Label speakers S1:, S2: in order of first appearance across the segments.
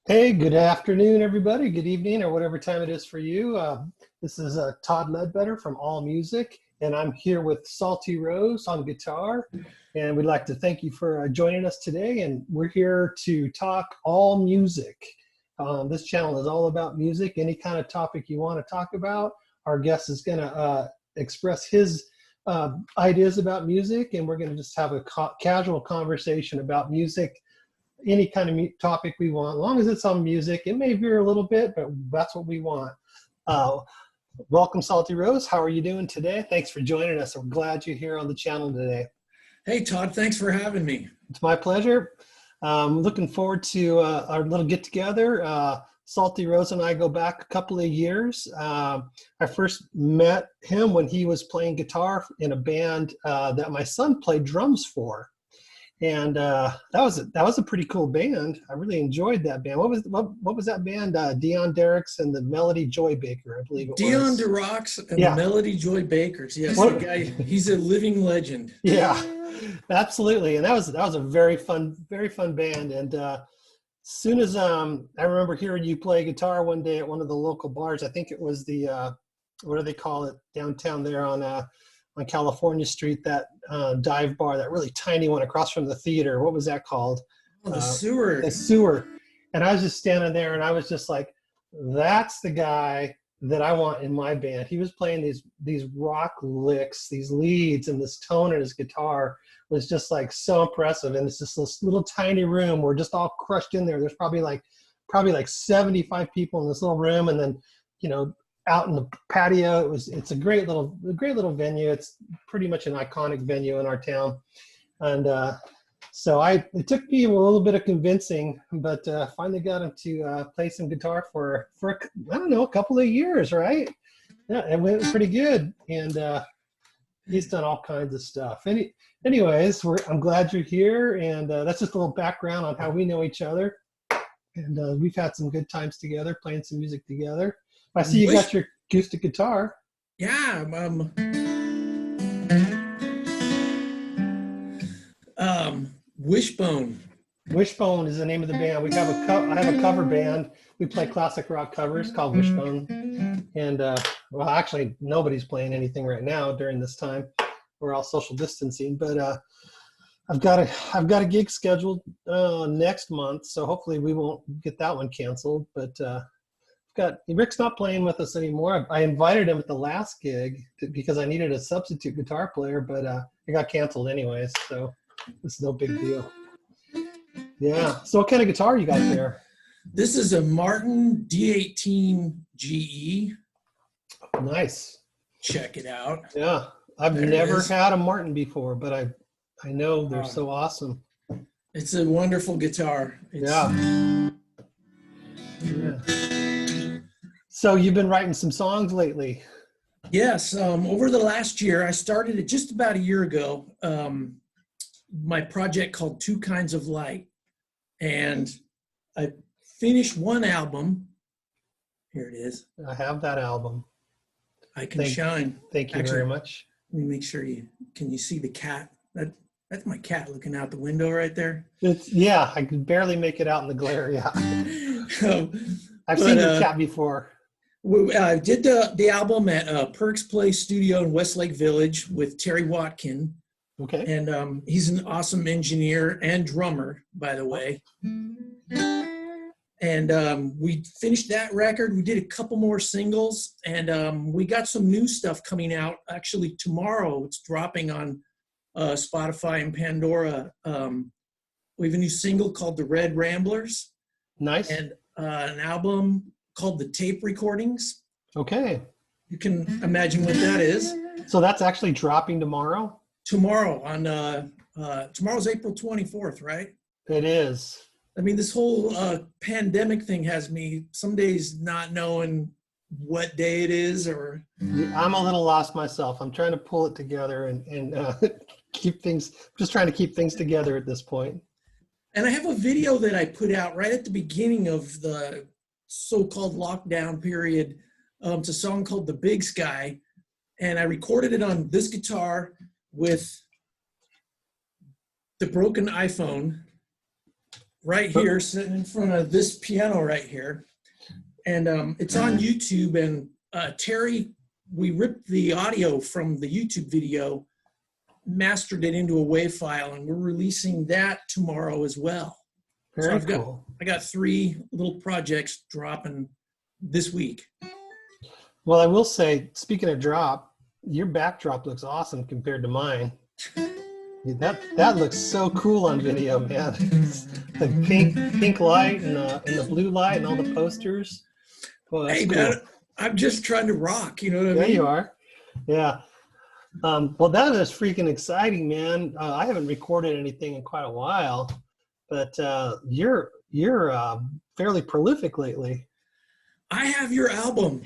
S1: Hey, good afternoon, everybody. Good evening, or whatever time it is for you. This is Todd Ledbetter from All Music, and I'm here with Salty Rose on guitar. And we'd like to thank you for joining us today. And we're here to talk all music. This channel is all about music. Any kind of topic you want to talk about, our guest is going to express his ideas about music, and we're going to just have a casual conversation about music, any kind of topic we want, as long as it's on music. It may veer a little bit, but that's what we want. Uh, Welcome, Salty Rose. How are you doing today? Thanks for joining us. I'm glad you're here on the channel today.
S2: Hey, Todd, thanks for having me.
S1: It's my pleasure. Looking forward to our little get together. Salty Rose and I go back a couple of years. I first met him when he was playing guitar in a band that my son played drums for. And that was a pretty cool band. I really enjoyed that band. What was that band? Dion Derricks and the Melody Joy Baker, I believe it was.
S2: Dion Derricks and the Melody Joy Bakers. Yes, the guy. He's a living legend.
S1: Yeah, absolutely. And that was a very fun band. And as soon as I remember hearing you play guitar one day at one of the local bars. I think it was the what do they call it downtown there on California Street, that dive bar, that really tiny one across from the theater. What was that called?
S2: Oh, the Sewer.
S1: The Sewer. And I was just standing there and I was just like, that's the guy that I want in my band. He was playing these rock licks, these leads, and this tone in his guitar was just like so impressive. And it's just this little tiny room. We're just all crushed in there. There's probably like 75 people in this little room. And then, out in the patio, it's a great little venue. It's pretty much an iconic venue in our town, and so it took me a little bit of convincing, but finally got him to play some guitar for I don't know, a couple of years, right? Yeah, it went pretty good, and he's done all kinds of stuff. Anyways, I'm glad you're here, and that's just a little background on how we know each other, and we've had some good times together, playing some music together. I see you got your acoustic guitar.
S2: Yeah. Wishbone.
S1: Wishbone is the name of the band. I have a cover band. We play classic rock covers called Wishbone. And well, actually, nobody's playing anything right now during this time. We're all social distancing. But I've got a gig scheduled next month, so hopefully we won't get that one canceled. But Rick's not playing with us anymore. I invited him at the last gig because I needed a substitute guitar player, but it got canceled anyways, so it's no big deal. Yeah. So what kind of guitar you got there?
S2: This is a Martin D18 GE.
S1: Nice.
S2: Check it out.
S1: Yeah. I've never had a Martin before, but I know they're so awesome.
S2: It's a wonderful guitar.
S1: Yeah. So you've been writing some songs lately?
S2: Yes. Over the last year, I started it just about a year ago, my project called Two Kinds of Light. And I finished one album. Here it is.
S1: I have that album.
S2: I Can Shine.
S1: Thank you very much.
S2: Let me make sure can you see the cat? That's my cat looking out the window right there.
S1: Yeah, I can barely make it out in the glare. Yeah. I've seen the cat before.
S2: I did the album at Perks Place Studio in Westlake Village with Terry Watkin.
S1: Okay.
S2: And he's an awesome engineer and drummer, by the way. And we finished that record. We did a couple more singles, and we got some new stuff coming out. Actually, tomorrow it's dropping on Spotify and Pandora. We have a new single called The Red Ramblers.
S1: Nice.
S2: And an album called The Tape Recordings.
S1: Okay.
S2: You can imagine what that is.
S1: So that's actually dropping tomorrow?
S2: Tomorrow on tomorrow's April 24th, right?
S1: It is.
S2: I mean, this whole pandemic thing has me some days not knowing what day it is, or
S1: I'm a little lost myself. I'm trying to pull it together and just trying to keep things together at this point.
S2: And I have a video that I put out right at the beginning of the so-called lockdown period. It's a song called The Big Sky. And I recorded it on this guitar with the broken iPhone. right here, sitting in front of this piano right here. And it's on YouTube. And Terry, we ripped the audio from the YouTube video, mastered it into a WAV file, and we're releasing that tomorrow as well.
S1: Very
S2: So
S1: cool.
S2: I got 3 little projects dropping this week.
S1: Well, I will say, speaking of drop, your backdrop looks awesome compared to mine. That looks so cool on video, man. The pink light and the blue light and all the posters. Well, that's
S2: Hey,
S1: cool.
S2: man, I'm just trying to rock. You know what I mean?
S1: There you are. Yeah. Well, that is freaking exciting, man. I haven't recorded anything in quite a while, but you're fairly prolific lately.
S2: I have your album.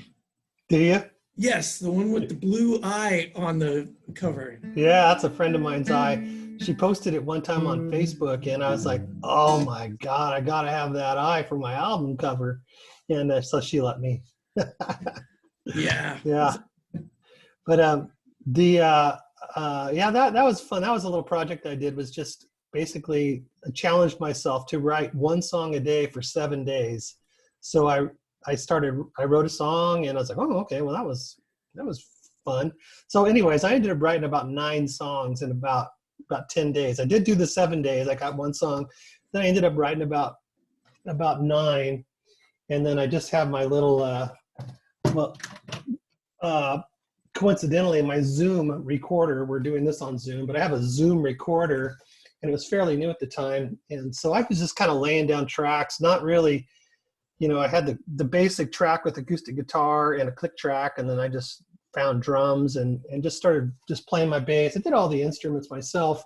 S1: Do you?
S2: Yes, the one with the blue eye on the cover.
S1: Yeah, that's a friend of mine's eye. She posted it one time on Facebook, and I was like, oh my God, I got to have that eye for my album cover. And so she let me.
S2: Yeah.
S1: Yeah. But that was fun. That was a little project I did, was just basically challenged myself to write 1 song a day for 7 days. So I wrote a song, and I was like, oh, okay, well, that was fun. So anyways, I ended up writing about 9 songs in about 10 days. I did do the 7 days. I got 1 song. Then I ended up writing about 9. And then I just have my little, coincidentally, my Zoom recorder, we're doing this on Zoom, but I have a Zoom recorder, and it was fairly new at the time. And so I was just kind of laying down tracks, not really, I had the basic track with acoustic guitar and a click track, and then I just found drums and just started just playing my bass. I did all the instruments myself,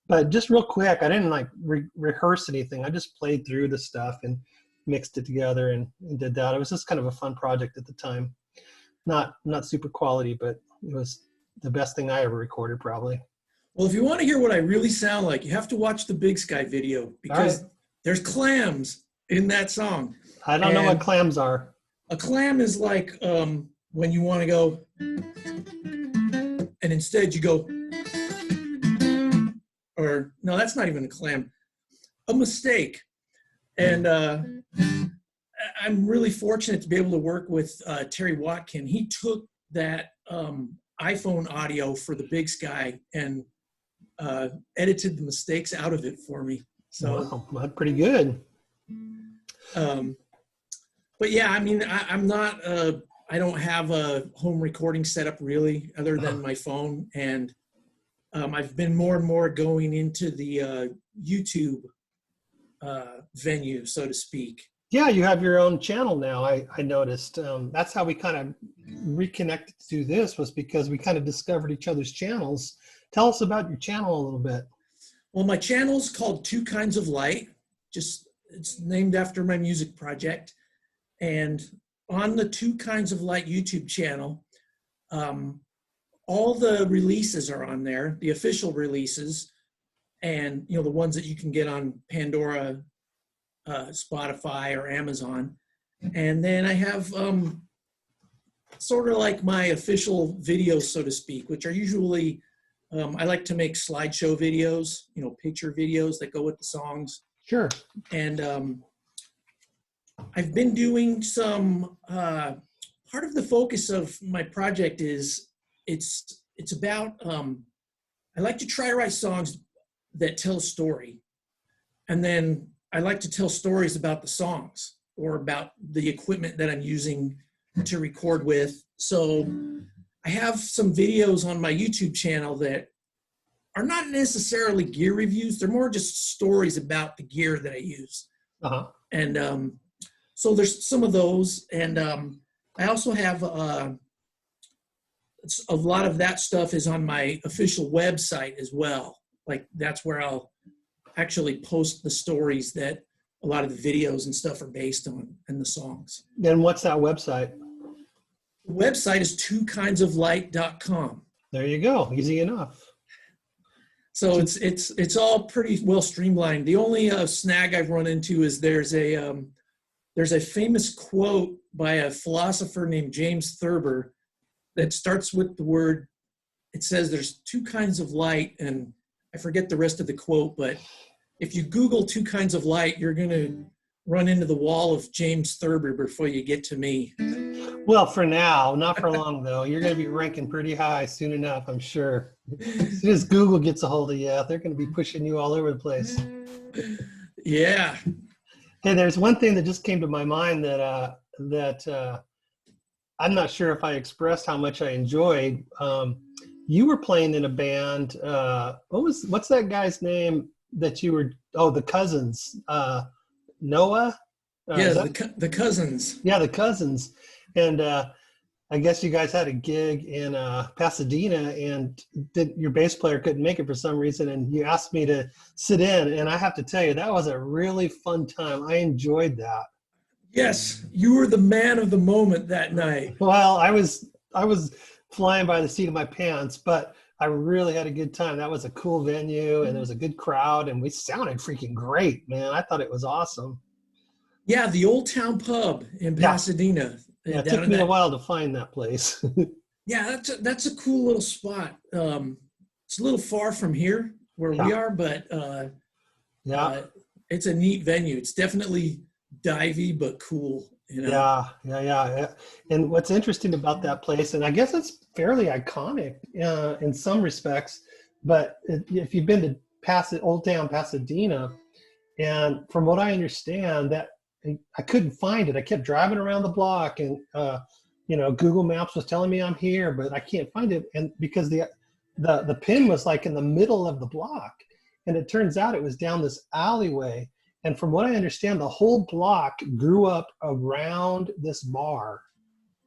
S1: but just real quick, I didn't like rehearse anything. I just played through the stuff and mixed it together and did that. It was just kind of a fun project at the time. Not super quality, but it was the best thing I ever recorded, probably.
S2: Well, if you want to hear what I really sound like, you have to watch the Big Sky video, because there's clams in that song.
S1: I don't know what clams are.
S2: A clam is like when you want to go, and instead you go, or no, that's not even a clam, a mistake. And I'm really fortunate to be able to work with Terry Watkin. He took that iPhone audio for the Big Sky and edited the mistakes out of it for me. So
S1: wow, that's pretty good.
S2: But yeah, I mean, I'm not, I don't have a home recording setup really, other than my phone. And I've been more and more going into the YouTube venue, so to speak.
S1: Yeah, you have your own channel now, I noticed. That's how we kind of reconnected to this, was because we kind of discovered each other's channels. Tell us about your channel a little bit.
S2: Well, my channel's called 2 Kinds of Light. It's named after my music project. And on the 2 Kinds of Light YouTube channel, all the releases are on there, the official releases, and the ones that you can get on Pandora, Spotify, or Amazon. And then I have sort of like my official videos, so to speak, which are usually, I like to make slideshow videos, picture videos that go with the songs.
S1: Sure.
S2: And I've been doing some, part of the focus of my project is it's about, I like to try to write songs that tell a story. And then I like to tell stories about the songs or about the equipment that I'm using to record with. So I have some videos on my YouTube channel that are not necessarily gear reviews. They're more just stories about the gear that I use.
S1: Uh-huh.
S2: And so there's some of those. And I also have a lot of that stuff is on my official website as well. Like that's where I'll actually post the stories that a lot of the videos and stuff are based on, and the songs.
S1: And what's that website?
S2: The website is 2kindsoflight.com.
S1: There you go. Easy enough.
S2: So it's all pretty well streamlined. The only snag I've run into is there's a famous quote by a philosopher named James Thurber that starts with the word, it says there's 2 kinds of light, and I forget the rest of the quote, but if you Google Two Kinds of Light, you're going to run into the wall of James Thurber before you get to me.
S1: Well, for now, not for long though. You're going to be ranking pretty high soon enough, I'm sure. As soon as Google gets a hold of you, they're going to be pushing you all over the place.
S2: Yeah.
S1: Hey, there's one thing that just came to my mind that I'm not sure if I expressed how much I enjoyed. You were playing in a band. What's that guy's name that you were? Oh, the Cousins. Noah.
S2: Yeah, the Cousins.
S1: Yeah, the Cousins. And I guess you guys had a gig in Pasadena, and your bass player couldn't make it for some reason, and you asked me to sit in. And I have to tell you, that was a really fun time. I enjoyed that.
S2: Yes, you were the man of the moment that night.
S1: Well, I was flying by the seat of my pants, but I really had a good time. That was a cool venue, and there was a good crowd, and we sounded freaking great, man. I thought it was awesome.
S2: Yeah, the Old Town Pub in Pasadena.
S1: Yeah, it took me a while to find that place.
S2: Yeah, that's a cool little spot. It's a little far from here where we are, but it's a neat venue. It's definitely divey but cool. You know?
S1: Yeah. And what's interesting about that place, and I guess it's fairly iconic in some respects, but if you've been to Old Town Pasadena, and from what I understand, that I couldn't find it. I kept driving around the block, and Google Maps was telling me I'm here, but I can't find it. And because the pin was like in the middle of the block, and it turns out it was down this alleyway. And from what I understand, the whole block grew up around this bar,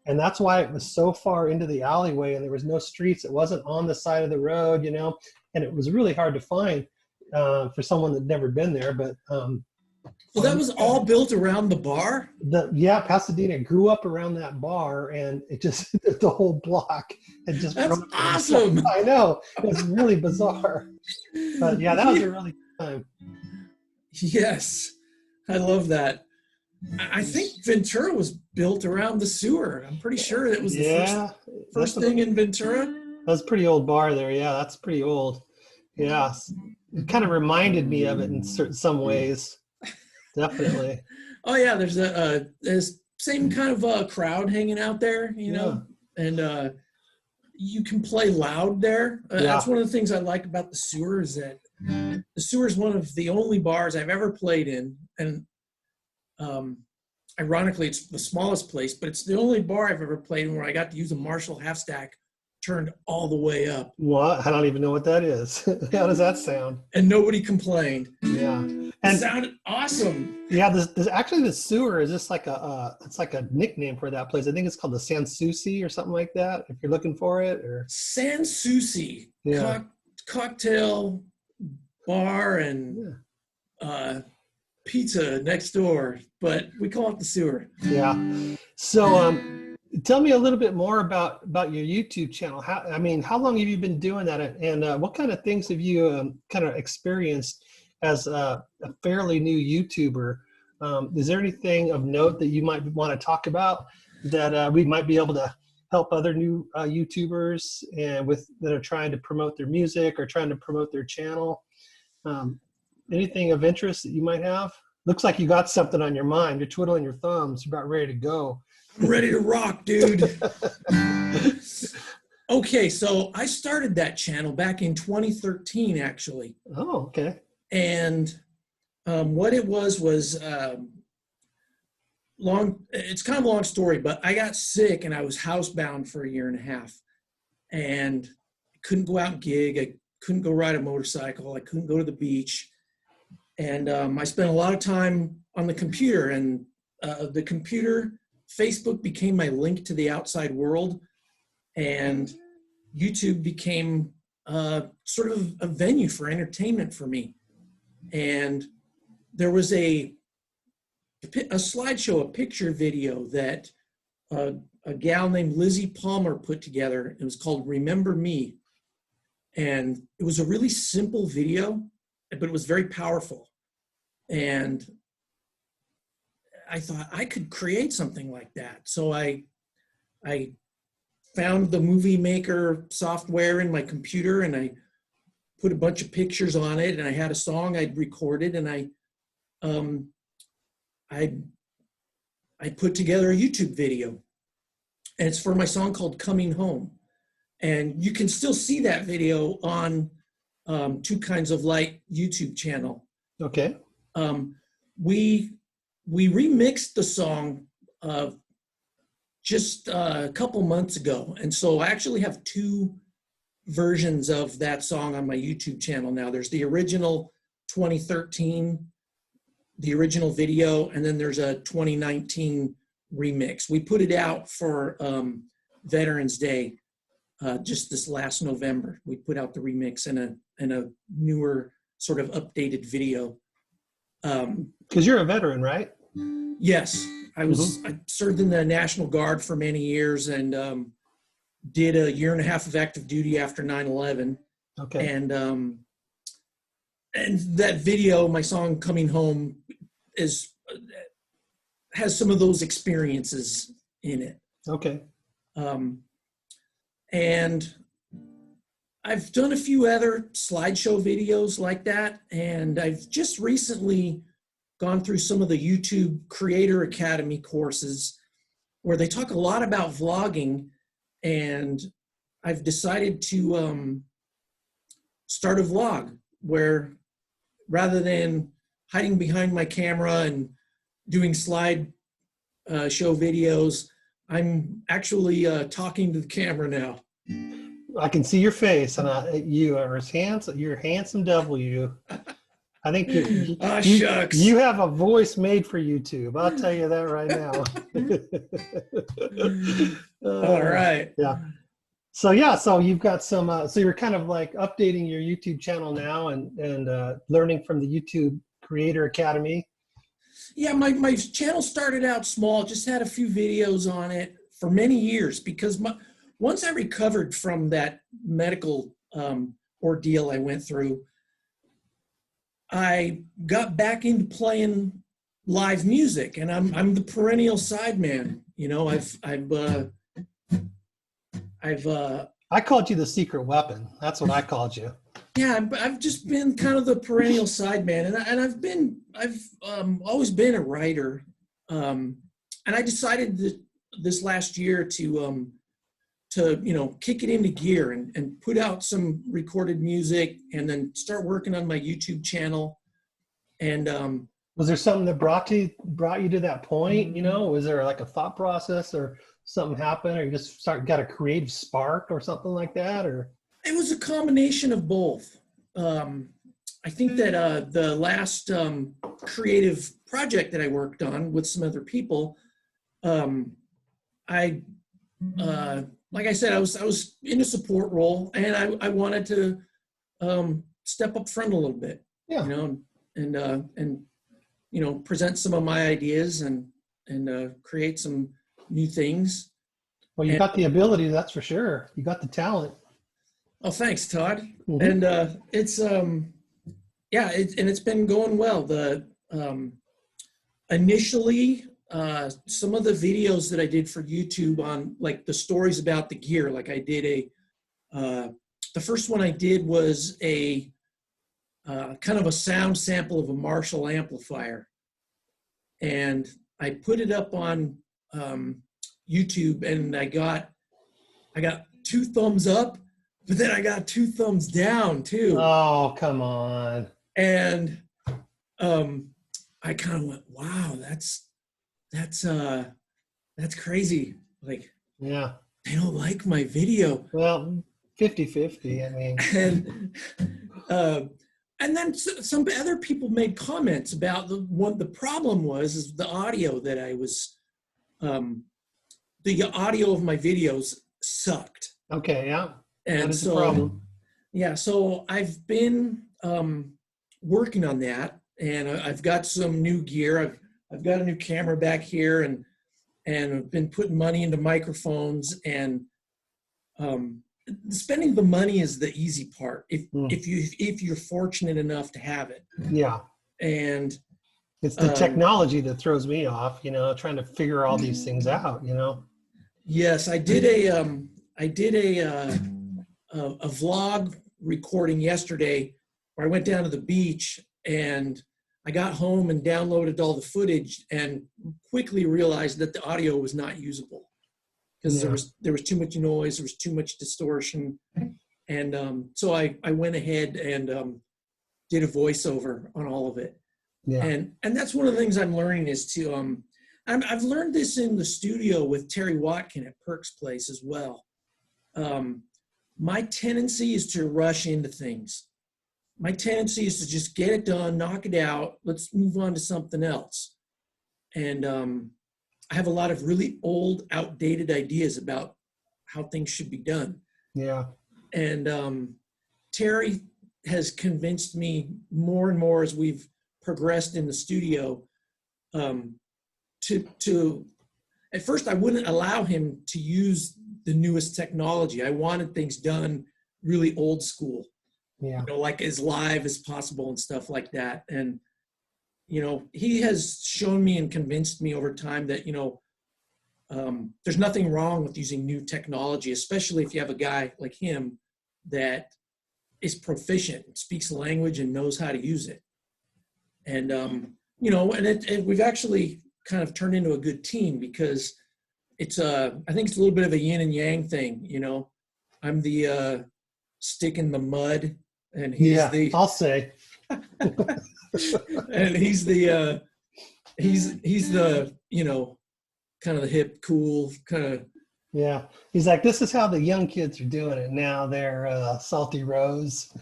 S1: and that's why it was so far into the alleyway, and there was no streets. It wasn't on the side of the road, and it was really hard to find for someone that never been there, but.
S2: So that was all built around the bar?
S1: Pasadena grew up around that bar, and it just, the whole block.
S2: That's awesome.
S1: I know. It was really bizarre. But yeah, that was a really good time.
S2: Yes. I love that. I think Ventura was built around the sewer. I'm pretty sure it was the first thing in Ventura.
S1: That was a pretty old bar there. Yeah, that's pretty old. Yeah. It kind of reminded me of it in some ways. Definitely.
S2: Oh yeah, there's same kind of crowd hanging out there, and you can play loud there. That's one of the things I like about the sewer is that the sewer is one of the only bars I've ever played in, and ironically, it's the smallest place, but it's the only bar I've ever played in where I got to use a Marshall half stack turned all the way up.
S1: What? I don't even know what that is. How does that sound?
S2: And nobody complained.
S1: Yeah.
S2: And it sounded awesome.
S1: Yeah, actually the sewer is just like it's like a nickname for that place. I think it's called the Sans Souci or something like that, if you're looking for it. Or
S2: Sans Souci, cocktail bar and pizza next door, but we call it the sewer.
S1: Yeah. So tell me a little bit more about your YouTube channel. How long have you been doing that, and what kind of things have you kind of experienced as a fairly new YouTuber? Is there anything of note that you might want to talk about that we might be able to help other new YouTubers that are trying to promote their music or trying to promote their channel? Anything of interest that you might have? Looks like you got something on your mind. You're twiddling your thumbs. You're about ready to go.
S2: I'm ready to rock, dude. Okay, so I started that channel back in 2013, actually.
S1: Oh, okay.
S2: And what it was long. It's kind of a long story, but I got sick and I was housebound for a year and a half, and I couldn't go out and gig. I couldn't go ride a motorcycle. I couldn't go to the beach, and I spent a lot of time on the computer. And Facebook became my link to the outside world, and YouTube became sort of a venue for entertainment for me. And there was a slideshow, a picture video that a gal named Lizzie Palmer put together. It was called Remember Me. And it was a really simple video, but it was very powerful. And I thought I could create something like that. So I found the Movie Maker software in my computer, and I put a bunch of pictures on it, and I had a song I'd recorded, and I put together a YouTube video, and it's for my song called Coming Home. And you can still see that video on Two Kinds of Light YouTube channel.
S1: Okay.
S2: We remixed the song just a couple months ago. And so I actually have two versions of that song on my YouTube channel now. There's the original 2013, the original video, and then there's a 2019 remix. We put it out for Veterans Day just this last November. We put out the remix and a newer sort of updated video.
S1: Because you're a veteran, right?
S2: Yes, I served in the National Guard for many years and did a 1.5 years of active duty after 9/11.
S1: Okay.
S2: And that video, my song Coming Home, has some of those experiences in it.
S1: Okay.
S2: And I've done a few other slideshow videos like that, and I've just recently gone through some of the YouTube Creator Academy courses where they talk a lot about vlogging, and I've decided to start a vlog where rather than hiding behind my camera and doing slide show videos, I'm actually talking to the camera now.
S1: I can see your face, and you are as handsome. You're a handsome devil, you. I think
S2: Shucks.
S1: you have a voice made for YouTube. I'll tell you that right now.
S2: All right.
S1: Yeah. So yeah, so you've got some. So you're kind of like updating your YouTube channel now, and learning from the YouTube Creator Academy.
S2: Yeah, my channel started out small. Just had a few videos on it for many years because once I recovered from that medical ordeal I went through, I got back into playing live music, and I'm the perennial sideman. You know,
S1: I called you the secret weapon. That's what I called you.
S2: Yeah, I've just been kind of the perennial sideman, and I've always been a writer, and I decided that this last year to kick it into gear and put out some recorded music, and then start working on my YouTube channel. And
S1: was there something that brought you to that point? You know, was there like a thought process or something happened, or you just got a creative spark or something like that, or?
S2: It was a combination of both. I think that the last creative project that I worked on with some other people, like I said, I was in a support role, and I wanted to step up front a little bit,
S1: yeah.
S2: and present some of my ideas and create some new things.
S1: Well, you got the ability, that's for sure. You got the talent.
S2: Oh, thanks, Todd.
S1: Mm-hmm.
S2: And it's been going well. Initially, some of the videos that I did for YouTube on like the stories about the gear, like I did the first one I did was a kind of a sound sample of a Marshall amplifier, and I put it up on YouTube, and I got 2 thumbs up, but then I got 2 thumbs down too.
S1: Oh, come on.
S2: And I kind of went, wow, that's crazy. Like,
S1: yeah,
S2: they don't like my video.
S1: Well, 50-50, I mean.
S2: And then some other people made comments about the problem is the audio that I was, the audio of my videos sucked.
S1: Okay, yeah.
S2: And
S1: that is
S2: so,
S1: a problem.
S2: Yeah, so I've been working on that, and I've got some new gear. I've got a new camera back here, and I've been putting money into microphones, and spending the money is the easy part if you're fortunate enough to have it.
S1: Yeah.
S2: And
S1: it's the technology that throws me off, trying to figure all these things out,
S2: Yes, I did a vlog recording yesterday where I went down to the beach and I got home and downloaded all the footage and quickly realized that the audio was not usable because there was too much noise, there was too much distortion. And so I went ahead and did a voiceover on all of it.
S1: Yeah.
S2: And that's one of the things I'm learning is to, I've learned this in the studio with Terry Watkin at Perk's Place as well. My tendency is to rush into things. My tendency is to just get it done, knock it out. Let's move on to something else. And I have a lot of really old, outdated ideas about how things should be done.
S1: Yeah.
S2: And Terry has convinced me more and more as we've progressed in the studio to at first I wouldn't allow him to use the newest technology. I wanted things done really old school.
S1: Yeah.
S2: You know, like as live as possible and stuff like that. And, you know, he has shown me and convinced me over time that, you know, there's nothing wrong with using new technology, especially if you have a guy like him that is proficient, speaks the language and knows how to use it. And, you know, and we've actually kind of turned into a good team because it's I think it's a little bit of a yin and yang thing, you know. I'm the stick in the mud and he's
S1: I'll say.
S2: and he's the you know, kind of the hip, cool kind of.
S1: Yeah. He's like, this is how the young kids are doing it now. They're Salty Rose.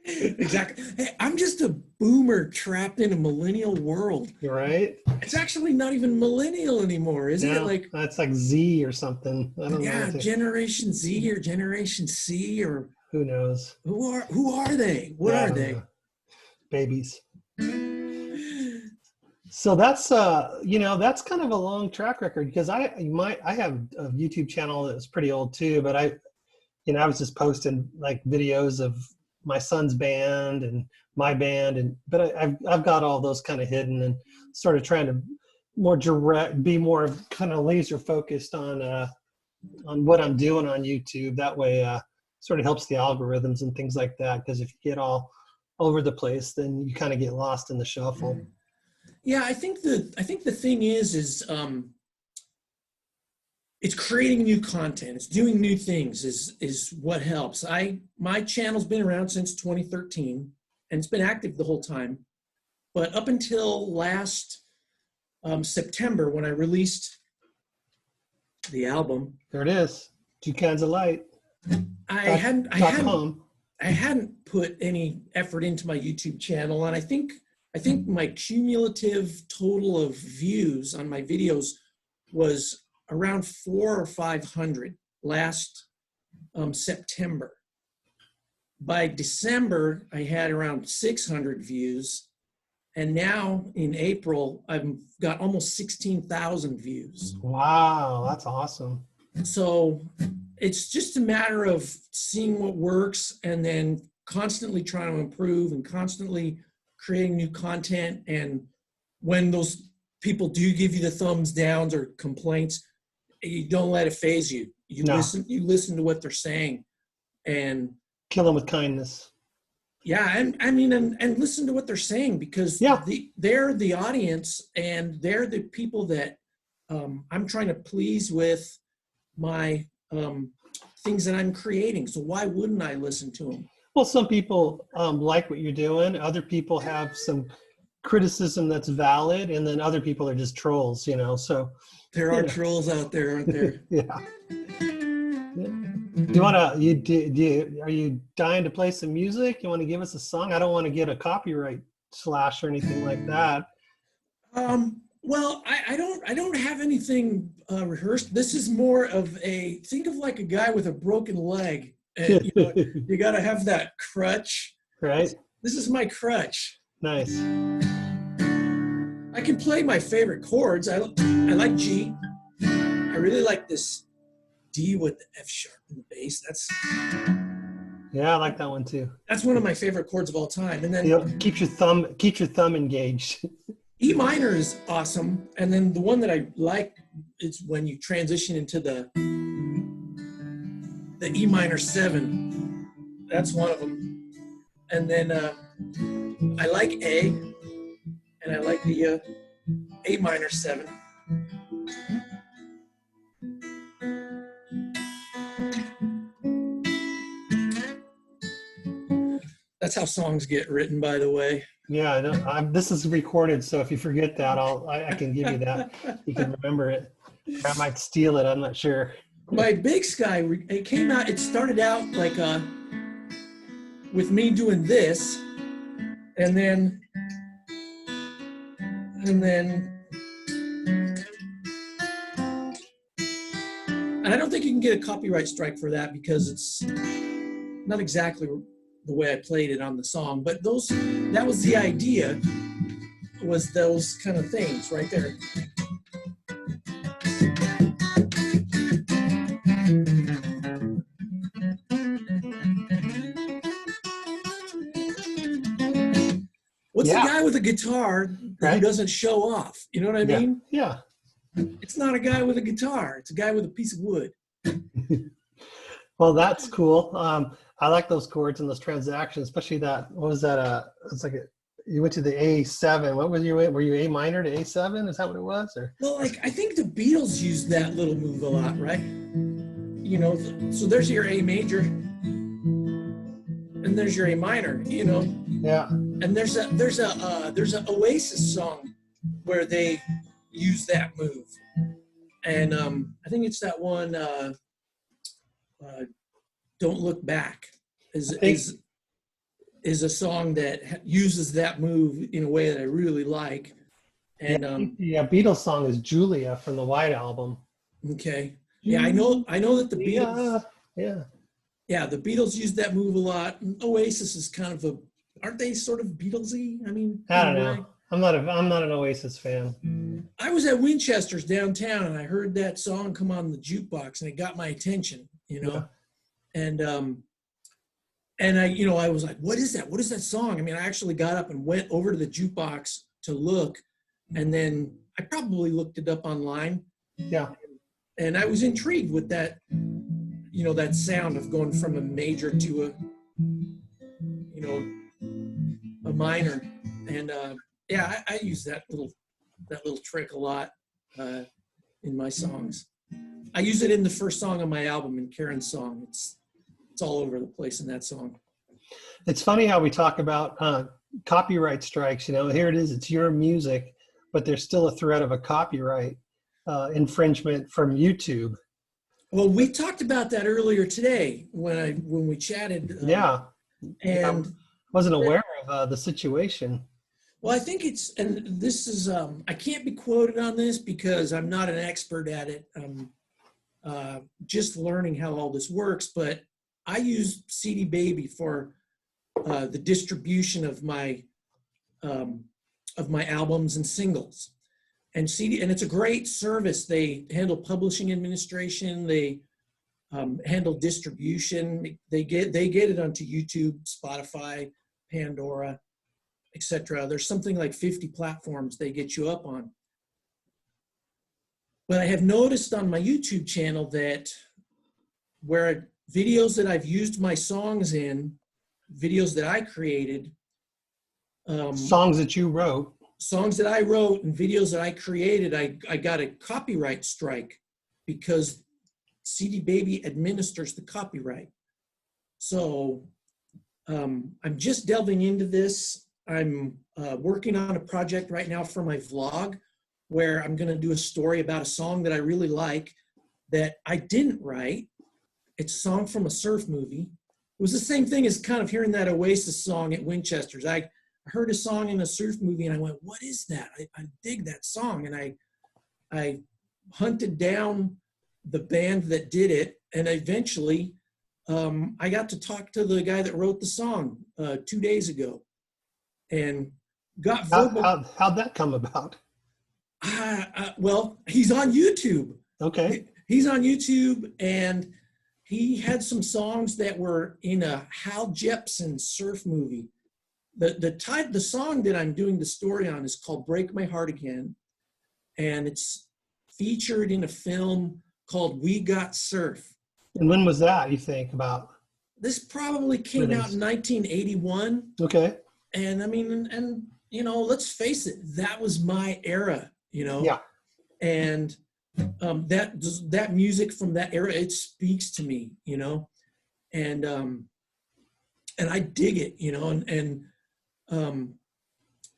S2: Exactly. Hey, I'm just a boomer trapped in a millennial world.
S1: You're right.
S2: It's actually not even millennial anymore, isn't it? Like
S1: that's like Z or something. I don't know.
S2: Yeah, Generation Z or Generation C or
S1: who knows?
S2: Who are they? What are they?
S1: Babies. So that's you know, that's kind of a long track record because I have a YouTube channel that's pretty old too, but I was just posting like videos of my son's band and my band, but I've got all those kind of hidden and sort of trying to be more kind of laser focused on what I'm doing on YouTube. That way, sort of helps the algorithms and things like that. Because if you get all over the place, then you kind of get lost in the shuffle.
S2: Yeah, I think the thing is it's creating new content. It's doing new things is what helps. My channel's been around since 2013 and it's been active the whole time. But up until last September when I released the album.
S1: There it is. Two Kinds of Light.
S2: I hadn't put any effort into my YouTube channel, and I think my cumulative total of views on my videos was around 400 or 500 last September. By December, I had around 600 views. And now in April, I've got almost 16,000 views.
S1: Wow, that's awesome.
S2: So it's just a matter of seeing what works and then constantly trying to improve and constantly creating new content. And when those people do give you the thumbs downs or complaints, you don't let it phase you. You listen to what they're saying and
S1: kill them with kindness.
S2: Yeah, and I mean, and listen to what they're saying because they're the audience and they're the people that I'm trying to please with my things that I'm creating. So why wouldn't I listen to them?
S1: Well, some people like what you're doing. Other people have some criticism that's valid, and then other people are just trolls, you know. So
S2: there are trolls out there, aren't there?
S1: Yeah. Do you want to? Are you dying to play some music? You want to give us a song? I don't want to get a copyright slash or anything like that.
S2: Well, I don't have anything rehearsed. This is more of think of like a guy with a broken leg. And, you know, you got to have that crutch.
S1: Right.
S2: This is my crutch.
S1: Nice.
S2: I can play my favorite chords. I like G. I really like this D with the F sharp in the bass.
S1: Yeah, I like that one too.
S2: That's one of my favorite chords of all time. And then
S1: keep your thumb engaged.
S2: E minor is awesome. And then the one that I like is when you transition into the E minor 7. That's one of them. And then I like A, and I like the A minor 7. That's how songs get written, by the way.
S1: Yeah, I know. This is recorded, so if you forget that, I can give you that. You can remember it. I might steal it. I'm not sure.
S2: My Big Sky, it came out. It started out like with me doing this, and then and I don't think you can get a copyright strike for that because it's not exactly the way I played it on the song. But that was the idea, was those kind of things right there. What's the guy with a guitar who doesn't show off? You know what I mean?
S1: Yeah.
S2: It's not a guy with a guitar. It's a guy with a piece of wood.
S1: Well, that's cool. I like those chords and those transactions, especially that. What was that? It's like you went to the A7. What was were you A minor to A7? Is that what it was? Or
S2: well, like I think the Beatles used that little move a lot, right? You know, so there's your A major, and there's your A minor. You know.
S1: Yeah.
S2: And there's a Oasis song where they use that move, and I think it's that one. Don't Look Back is a song that uses that move in a way that I really like. And
S1: Beatles song is Julia from the White Album.
S2: Okay. Yeah, I know that the Beatles. Yeah, the Beatles used that move a lot. And Oasis is kind of aren't they sort of Beatlesy? I mean,
S1: I don't know. I'm not an Oasis fan.
S2: I was at Winchester's downtown and I heard that song come on the jukebox and it got my attention, you know. Yeah. And I was like, what is that? What is that song? I mean, I actually got up and went over to the jukebox to look, and then I probably looked it up online.
S1: Yeah.
S2: And I was intrigued with that, that sound of going from a major to a minor. And I use that little trick a lot in my songs. I use it in the first song on my album, in Karen's song. It's all over the place in that song.
S1: It's funny how we talk about copyright strikes. Here it is, it's your music, but there's still a threat of a copyright infringement from YouTube.
S2: Well, we talked about that earlier today when we chatted. And
S1: I wasn't aware of the situation.
S2: Well, I think and this is, I can't be quoted on this because I'm not an expert at it. I'm just learning how all this works, but I use CD Baby for the distribution of my albums and singles. And it's a great service. They handle publishing administration. They handle distribution. They get it onto YouTube, Spotify, Pandora, etc. There's something like 50 platforms they get you up on. But I have noticed on my YouTube channel that where videos that I've used my songs in, videos that I created,
S1: songs that you wrote,
S2: songs that I wrote and videos that I created, I got a copyright strike because CD Baby administers the copyright. So I'm just delving into this. I'm working on a project right now for my vlog where I'm going to do a story about a song that I really like that I didn't write. It's a song from a surf movie. It was the same thing as kind of hearing that Oasis song at Winchester's. I heard a song in a surf movie and I went, what is that? I dig that song. And I hunted down the band that did it. And eventually I got to talk to the guy that wrote the song 2 days ago and got verbal.
S1: How'd that come about?
S2: Well, he's on YouTube.
S1: Okay.
S2: He's on YouTube, and he had some songs that were in a Hal Jepsen surf movie. The song that I'm doing the story on is called Break My Heart Again, and it's featured in a film called We Got Surf.
S1: And when was that, you think, about?
S2: this probably came out in 1981.
S1: Okay.
S2: And I mean, and you know, let's face it, that was my era, you know.
S1: Yeah.
S2: And that music from that era, it speaks to me, you know. And I dig it, you know.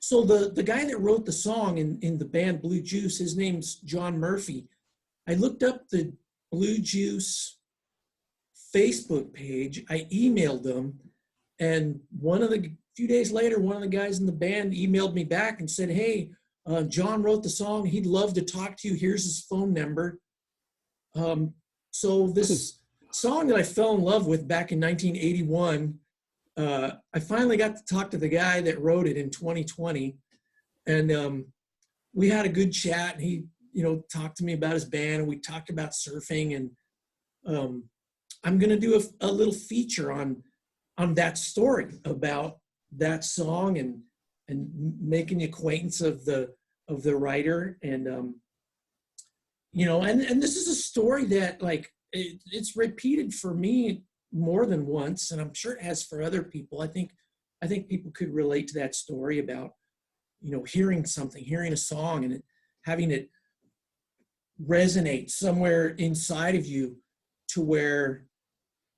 S2: So the guy that wrote the song in the band Blue Juice, his name's John Murphy. I looked up the Blue Juice Facebook page. I emailed them, and few days later, one of the guys in the band emailed me back and said, "Hey, John wrote the song. He'd love to talk to you. Here's his phone number." So this song that I fell in love with back in 1981, I finally got to talk to the guy that wrote it in 2020, and we had a good chat. And he, you know, talked to me about his band, and we talked about surfing. And I'm going to do a little feature on that story about that song and making the acquaintance of the writer. And you know, and this is a story that, like, it's repeated for me more than once, and I'm sure it has for other people. I think people could relate to that story about, you know, hearing a song and having it resonate somewhere inside of you to where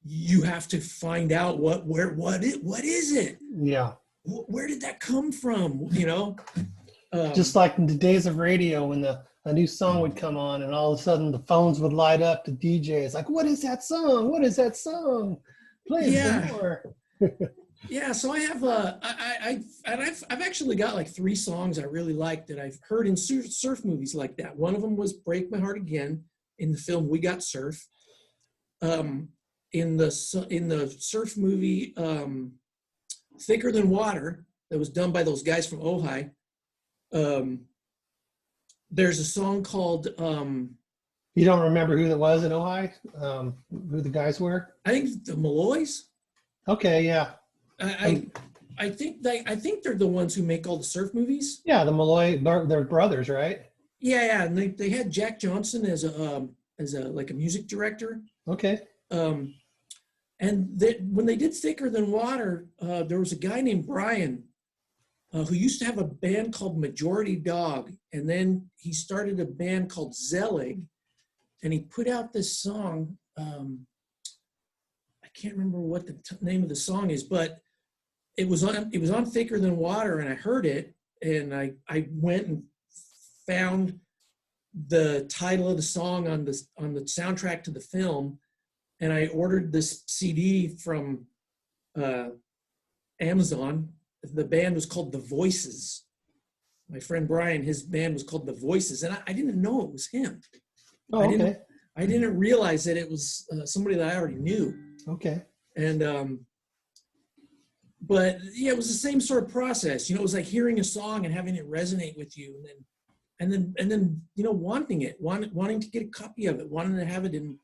S2: you have to find out what is it?
S1: Yeah.
S2: Where did that come from? You know,
S1: just like in the days of radio, when a new song would come on, and all of a sudden the phones would light up to DJs like, "What is that song? What is that song? Play it some more."
S2: Yeah. So I have I've actually got like 3 songs I really like that I've heard in surf movies like that. One of them was "Break My Heart Again" in the film We Got Surf. In the surf movie Thicker Than Water, that was done by those guys from Ojai, there's a song called
S1: You don't remember who that was in Ojai? Who the guys were?
S2: I think the Malloys.
S1: Okay, yeah.
S2: I think they're the ones who make all the surf movies.
S1: Yeah, the Malloy, they're brothers, right?
S2: Yeah, and they had Jack Johnson as a like a music director.
S1: Okay.
S2: And when they did Thicker Than Water, there was a guy named Brian who used to have a band called Majority Dog, and then he started a band called Zelig, and he put out this song. I can't remember what the name of the song is, but it was on Thicker Than Water, and I heard it, and I went and found the title of the song on the soundtrack to the film, and I ordered this CD from Amazon. The band was called The Voices. My friend Brian, his band was called The Voices, and I didn't know it was him.
S1: Oh, okay.
S2: I didn't realize that it was somebody that I already knew.
S1: Okay.
S2: And but yeah, it was the same sort of process. You know, it was like hearing a song and having it resonate with you, and then you know, wanting to get a copy of it, wanting to have it and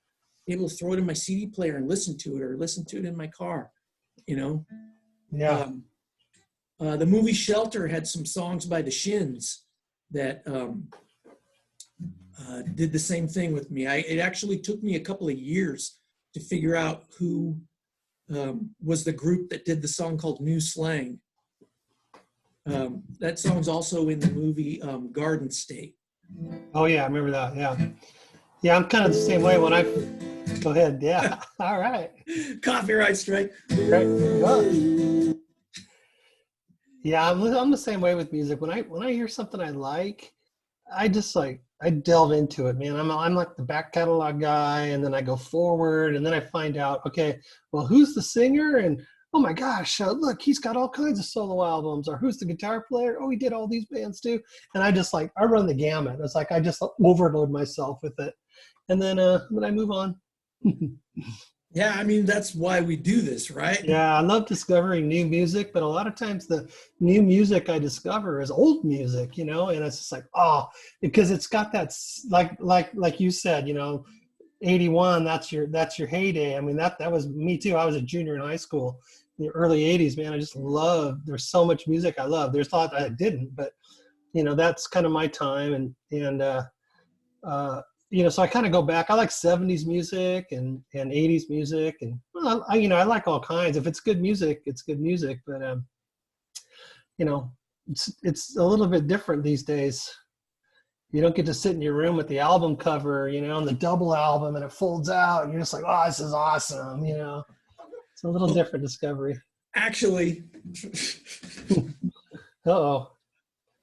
S2: be able to throw it in my CD player and listen to it, or listen to it in my car. You know.
S1: Yeah.
S2: The movie Shelter had some songs by the Shins that did the same thing with me. It actually took me a couple of years to figure out who was the group that did the song called New Slang. That song's also in the movie Garden State.
S1: Oh yeah, I remember that. Yeah. Yeah, I'm kind of the same way when I go ahead. Yeah. All right.
S2: Copyright strike.
S1: Right. Good. Yeah, I'm the same way with music. When I hear something I like, I delve into it, man. I'm like the back catalog guy, and then I go forward, and then I find out, okay, well, who's the singer? And oh my gosh, look, he's got all kinds of solo albums. Or who's the guitar player? Oh, he did all these bands too. And I run the gamut. It's like I just overload myself with it, and then I move on.
S2: Yeah, I mean, that's why we do this, right?
S1: Yeah, I love discovering new music, but a lot of times the new music I discover is old music, you know, and it's just like, oh, because it's got that, like you said, you know, 81, that's your heyday. I mean, that was me too. I was a junior in high school in the early 80s, man. I just loved, there's so much music I love. There's a lot that I didn't, but you know, that's kind of my time. And so I kind of go back. I like 70s music and 80s music, and well, I like all kinds. If it's good music, it's good music. But you know, it's a little bit different these days. You don't get to sit in your room with the album cover, on the double album, and it folds out, and you're just like, oh, this is awesome. It's a little different discovery.
S2: Actually,
S1: Uh-oh,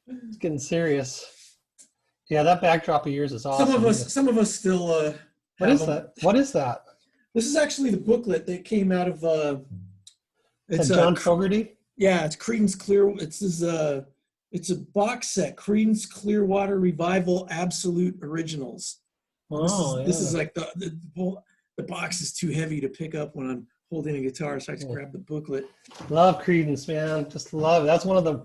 S1: it's getting serious. Yeah, that backdrop of yours is awesome.
S2: Some of us still.
S1: What is that? What is that?
S2: This is actually the booklet that came out of.
S1: It's John Fogerty.
S2: Yeah, it's Creedence Clear. It's a box set, Creedence Clearwater Revival Absolute Originals.
S1: Oh,
S2: this is like the box is too heavy to pick up when I'm holding a guitar, so I just grab the booklet.
S1: Love Creedence, man. Just love it. That's one of the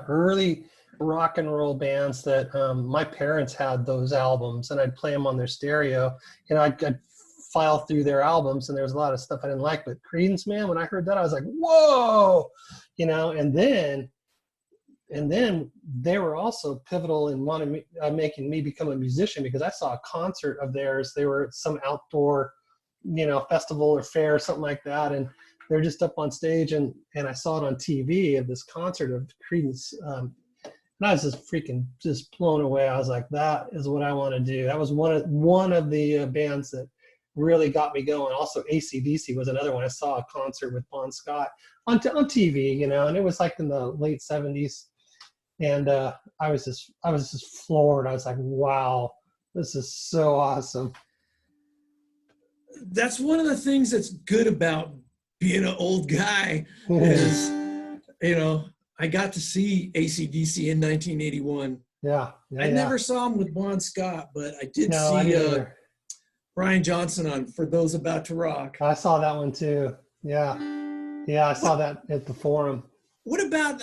S1: early rock and roll bands that my parents had those albums, and I'd play them on their stereo. I'd file through their albums, and there was a lot of stuff I didn't like, but Creedence, man, when I heard that, I was like, whoa, and then they were also pivotal in making me become a musician, because I saw a concert of theirs. They were at some outdoor, festival or fair or something like that, and they're just up on stage, and I saw it on TV of this concert of Creedence, and I was just blown away. I was like, that is what I want to do. That was one of the bands that really got me going. Also, AC/DC was another one. I saw a concert with Bon Scott on TV, and it was like in the late 70s. And I was just floored. I was like, wow, this is so awesome.
S2: That's one of the things that's good about being an old guy is, I got to see AC/DC in 1981.
S1: Yeah.
S2: I never saw him with Bon Scott, but I did see Brian Johnson on For Those About to Rock.
S1: I saw that one too. Yeah. I saw that at the Forum.
S2: What about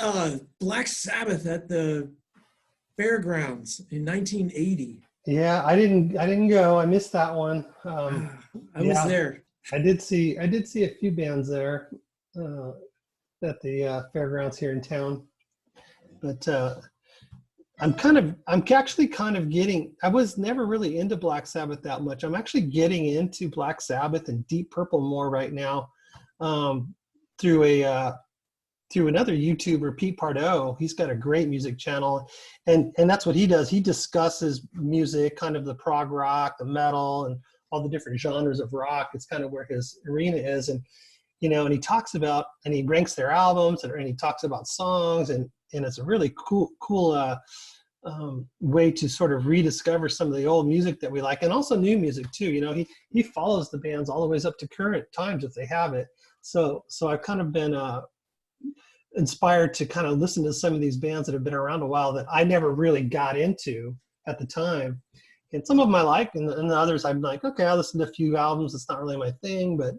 S2: Black Sabbath at the fairgrounds in 1980?
S1: Yeah, I didn't go. I missed that one.
S2: I was there.
S1: I did see a few bands there at the fairgrounds here in town. But I'm actually kind of getting. I was never really into Black Sabbath that much. I'm actually getting into Black Sabbath and Deep Purple more right now through another YouTuber, Pete Pardo. He's got a great music channel, and that's what he does. He discusses music, kind of the prog rock, the metal, and all the different genres of rock. It's kind of where his arena is, and and he talks about, and he ranks their albums, and he talks about songs, and it's a really cool way to sort of rediscover some of the old music that we like, and also new music too. He follows the bands all the ways up to current times if they have it. So I've kind of been inspired to kind of listen to some of these bands that have been around a while that I never really got into at the time. And some of them I like, and the others I'm like, okay, I listened to a few albums. It's not really my thing, but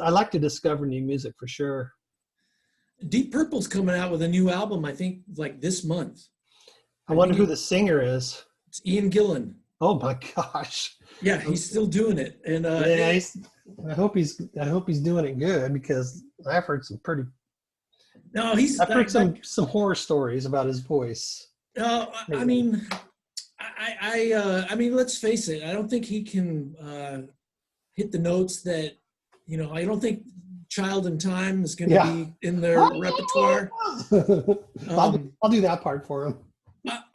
S1: I like to discover new music for sure.
S2: Deep Purple's coming out with a new album, I think, like this month.
S1: I wonder who the singer is.
S2: It's Ian Gillan.
S1: Oh my gosh.
S2: Yeah, he's still doing it. And
S1: I hope he's doing it good, because I've heard some pretty.
S2: No,
S1: I've heard some horror stories about his voice.
S2: I mean, let's face it. I don't think he can hit the notes that, I don't think Child in Time is going to be in their repertoire.
S1: I'll do that part for him.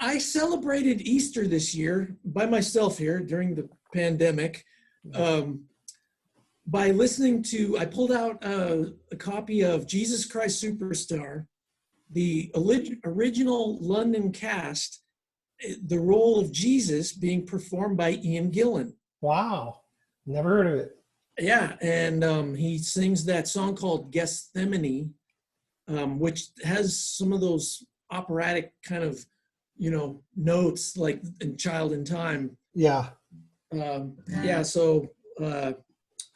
S2: I celebrated Easter this year by myself here during the pandemic. By listening to, I pulled out a copy of Jesus Christ Superstar, the original London cast, the role of Jesus being performed by Ian Gillan.
S1: Wow. Never heard of it.
S2: Yeah, and he sings that song called Gethsemane, which has some of those operatic kind of, notes like in Child in Time.
S1: Yeah.
S2: So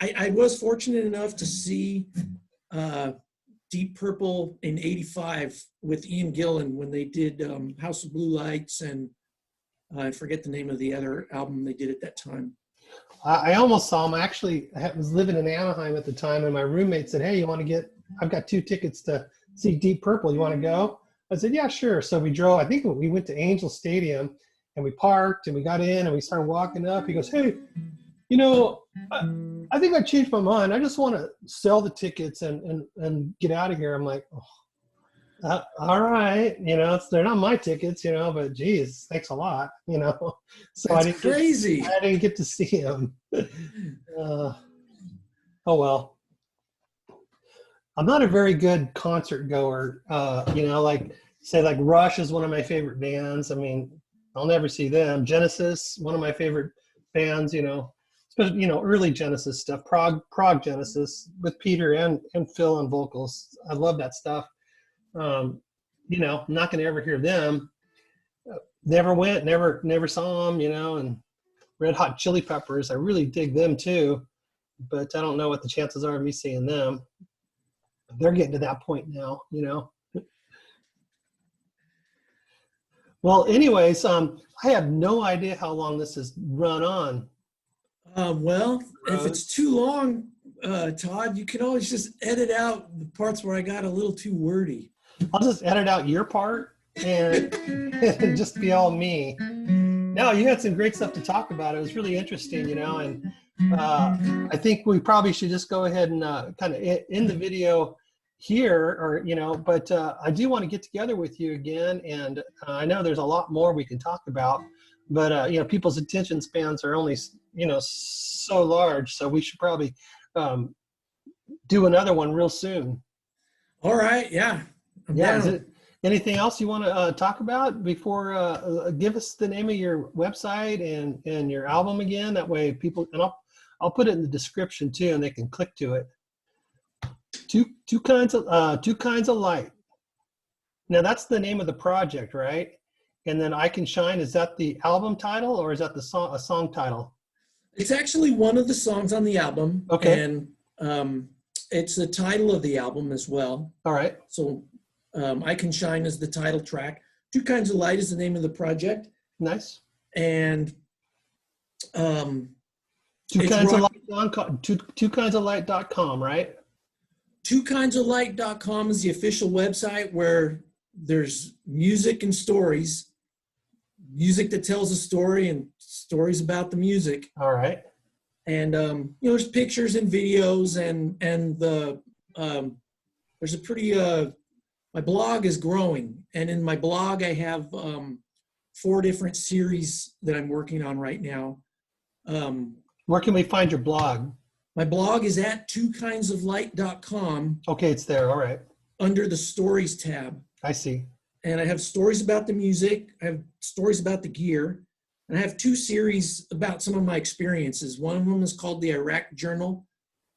S2: I was fortunate enough to see Deep Purple in '85 with Ian Gillan when they did House of Blue Lights, and I forget the name of the other album they did at that time.
S1: I almost saw him. Actually, I was living in Anaheim at the time, and my roommate said, hey, I've got 2 tickets to see Deep Purple. You want to go? I said, yeah, sure. So we drove. I think we went to Angel Stadium, and we parked and we got in and we started walking up. He goes, "Hey, you know, I think I changed my mind. I just want to sell the tickets and get out of here." I'm like, "Oh, all right, they're not my tickets, but geez, thanks a lot, So
S2: That's crazy.
S1: I didn't get to see him. Oh well. I'm not a very good concert goer. Like say like Rush is one of my favorite bands. I mean, I'll never see them. Genesis, one of my favorite bands. Especially early Genesis stuff. Prog Genesis with Peter and Phil on vocals. I love that stuff. I'm not going to ever hear them. Never went, never saw them. And Red Hot Chili Peppers, I really dig them too, but I don't know what the chances are of me seeing them. They're getting to that point now, Well, anyways, I have no idea how long this has run on.
S2: Well, if it's too long, Todd, you can always just edit out the parts where I got a little too wordy.
S1: I'll just edit out your part and just be all me. No, you had some great stuff to talk about. It was really interesting, and I think we probably should just go ahead and kind of end the video here, but I do want to get together with you again, and I know there's a lot more we can talk about, but people's attention spans are only so large, so we should probably do another one real soon.
S2: All right, yeah.
S1: Anything else you want to talk about before give us the name of your website and your album again? That way people, and I'll put it in the description too, and they can click to it. Two kinds of light. Now that's the name of the project, right? And then I Can Shine, is that the album title or is that a song title?
S2: It's actually one of the songs on the album.
S1: Okay.
S2: And it's the title of the album as well.
S1: All right.
S2: So I Can Shine is the title track. Two Kinds of Light is the name of the project.
S1: Nice.
S2: And
S1: twokindsoflight.com, right?
S2: twokindsoflight.com is the official website where there's music and stories, music that tells a story and stories about the music.
S1: All right.
S2: And there's pictures and videos and the there's a pretty my blog is growing, and in my blog I have 4 different series that I'm working on right now.
S1: Where can we find your blog?
S2: My blog is at twokindsoflight.com.
S1: Okay, it's there. All right.
S2: Under the stories tab.
S1: I see.
S2: And I have stories about the music. I have stories about the gear. And I have 2 series about some of my experiences. One of them is called the Iraq Journal,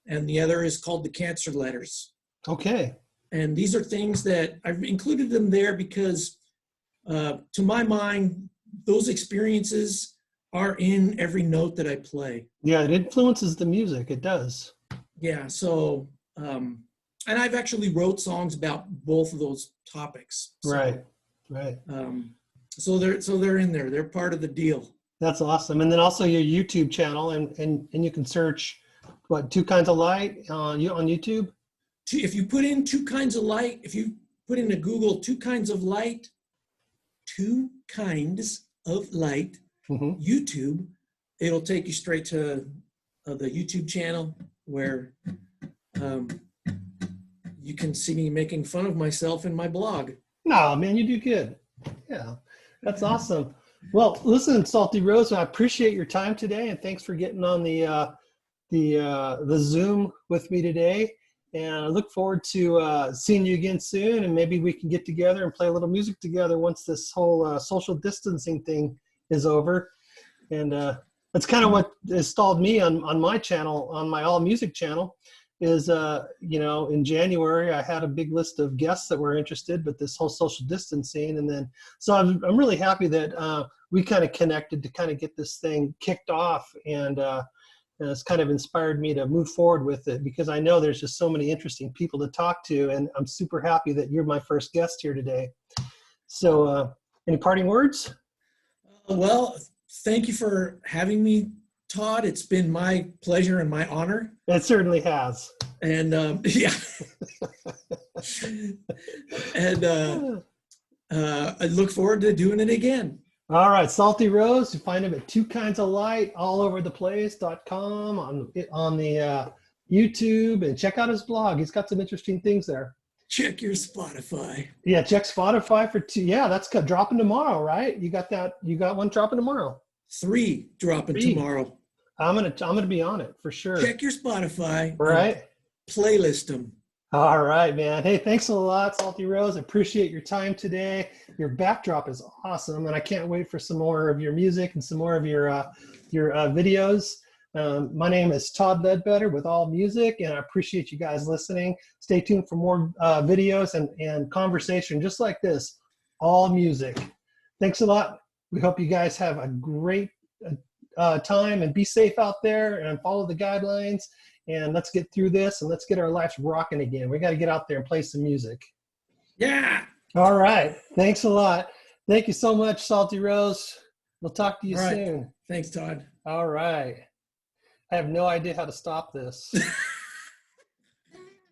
S2: and the other is called the Cancer Letters.
S1: Okay.
S2: And these are things that I've included them there because, to my mind, those experiences are in every note that I play.
S1: Yeah, it influences the music. It does.
S2: Yeah. So, and I've actually wrote songs about both of those topics. So,
S1: Right.
S2: So they're in there. They're part of the deal.
S1: That's awesome. And then also your YouTube channel, and you can search Two Kinds of Light on YouTube.
S2: If you put in 2 Kinds of Light, if you put into Google 2 Kinds of Light, 2 Kinds of Light, YouTube, it'll take you straight to the YouTube channel where you can see me making fun of myself in my blog. No,
S1: man, you do good. Yeah, that's awesome. Well, listen, Salty Rose, I appreciate your time today, and thanks for getting on the Zoom with me today. And I look forward to seeing you again soon, and maybe we can get together and play a little music together once this whole social distancing thing is over. And that's kind of what has stalled me on my channel, on my All Music channel, is in January I had a big list of guests that were interested, but this whole social distancing, and then so I'm really happy that we kind of connected to kind of get this thing kicked off, and it's kind of inspired me to move forward with it, because I know there's just so many interesting people to talk to, and I'm super happy that you're my first guest here today. So any parting words? Well, thank you for having me, Todd. It's been my pleasure and my honor. It certainly has. And yeah. And I look forward to doing it again. All right, Salty Rose. You find him at Two Kinds of Light all over the place.com on the YouTube, and check out his blog. He's got some interesting things there.
S2: Check your Spotify.
S1: Yeah, check Spotify for two. Yeah, that's dropping tomorrow, right? You got that? You got one dropping tomorrow.
S2: 3 dropping tomorrow.
S1: I'm gonna be on it for sure.
S2: Check your Spotify.
S1: Right.
S2: Playlist them.
S1: All right, man. Hey, thanks a lot, Salty Rose. I appreciate your time today. Your backdrop is awesome, and I can't wait for some more of your music and some more of your videos. My name is Todd Ledbetter with All Music, and I appreciate you guys listening. Stay tuned for more videos and conversation just like this, All Music. Thanks a lot. We hope you guys have a great time, and be safe out there and follow the guidelines. And let's get through this and let's get our lives rocking again. We got to get out there and play some music.
S2: Yeah.
S1: All right. Thanks a lot. Thank you so much, Salty Rose. We'll talk to you
S2: All right.
S1: soon.
S2: Thanks, Todd.
S1: All right. I have no idea how to stop this.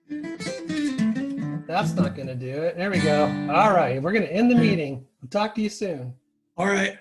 S1: That's not going to do it. There we go. All right. We're going to end the meeting. We'll talk to you soon.
S2: All right.